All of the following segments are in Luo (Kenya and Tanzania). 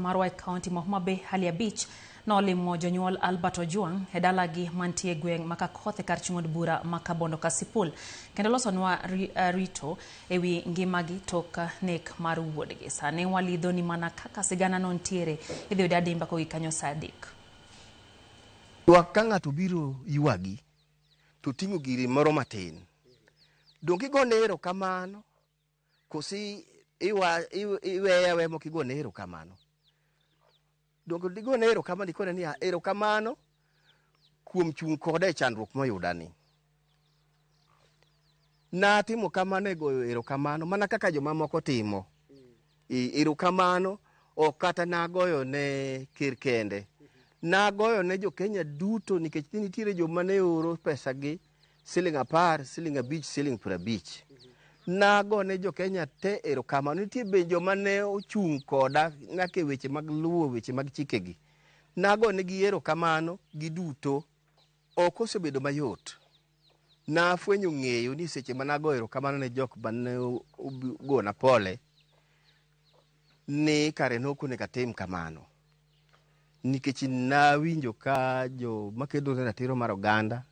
Marwa County ma Homa Bay Halia Beach nolimo jonyuol Albert Ojwang hedalagi mantie gweng makakothe kar chung'od bura makabondo kasipul kendo losonwa rito ewi ngimagi tok nek mar wuodgi. Sane walidho ni mana kaka sigana nontiere idhi ode adimba kogi kanyo sadik. Ka ng'ato biro ywagi to ting'o giri moro matin, donge igone erokamano kosi iweya we mok igone erokamano? Donge digone erokamano ikone ni erokamano kuom chung' koda e chandruok moyudani. Natimo kamano e goyo erokamano mana kaka jomamoko timo. Erokamano ok kata nagoyo ne ker kende. Nagoyo ne jo Kenya duto nikech nitiere joma ne oro pesagi siling 10, siling 5, siling 50. Nago ne jo Kenya te erokamano. Nitie be joma ne ochung' koda nyaka e weche mag luwo weche mag chikegi. Nago ne gi erokamano giduto. Ok osebedo mayot. Nafwenyo ng'eyo ni seche manago erokamano ne jok mane gona pole ni kare nokonego atim kamano. Nikech nawinjo ka jo makedo ne ratiro mar oganda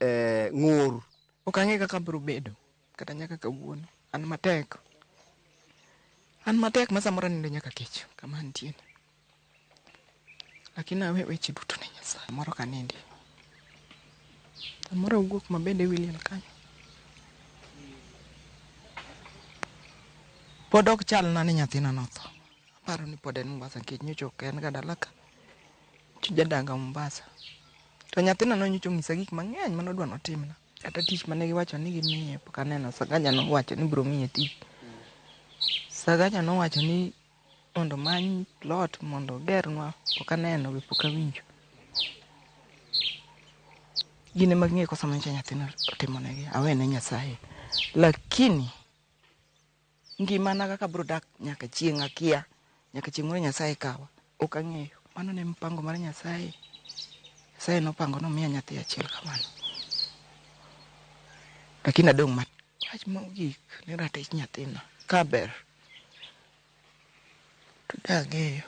ng'ur. Ok ang'e kaka biro bedo kata nyaka kawuono. An matek ma samoro nindo nyaka kech kama antiere. Lakini awe weche duto ne Nyasaye. Moro kanindi. Samoro wuok mabende William kanyo. Pod ok chal na ni nyathina notho. Paro ni pod en Mombasa nikech nyocha ok en ga dala ka. Jadanga Mombasa. To nyathina nonyocha onyisa gik mang'eny mane odwa notimna. Kata tich mane giwacho ni gimiye pok aneno. Sagaja nowacho ni biro miye tich. Sagaja nowacho ni mondo many lot mondo gernwa pok aneno be pok awinjo. Gine maging'e kosa manyocha nyathina otimonegi. Awene Nyasaye. Lakini ngimana kaka biro dak nyaka chieng' akia. Nyaka chieng' moro Nyasaye kawa. Ok ang'eyo. Mano ne mpango mar Nyasaye. Nyasaye nopango nomiya nyathi achiel kamano. Lakini adong' wach mogik ni ratich nyathina kaber. To dang'eyo.